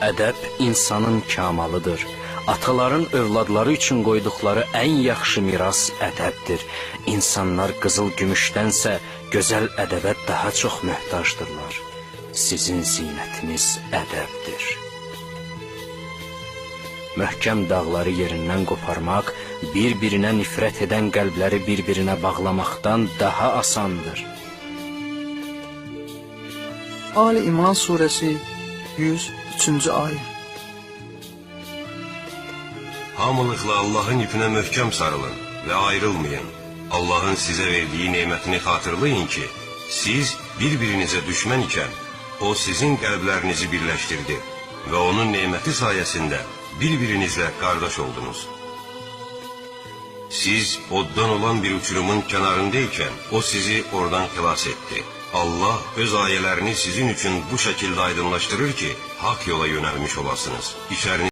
Ədəb insanın kamalıdır. Ataların övladları üçün qoyduqları ən yaxşı miras ədəbdir. İnsanlar qızıl gümüşdənsə gözəl ədəbə daha çox möhtacdırlar. Sizin zinətiniz ədəbdir. Möhkəm dağları yerindən qoparmaq, bir-birinə nifrət edən qəlbləri bir-birinə bağlamaqdan daha asandır. Ali İmran suresi 103. ayet. Hamılıqla Allahın ipinə möhkəm sarılın və ayrılmayın. Allahın sizə verdiyi nemətini xatırlayın ki, siz bir-birinizə düşmən ikən, O sizin qəlblərinizi birləşdirdi və onun neməti sayəsində bir-birinizlə qardaş oldunuz. Siz oddan olan bir uçurumun kənarındaykən, O sizi oradan xilas etdi. Allah öz ayələrini sizin üçün bu şəkildə aydınlaşdırır ki, haqq yola yönəlmiş olasınız.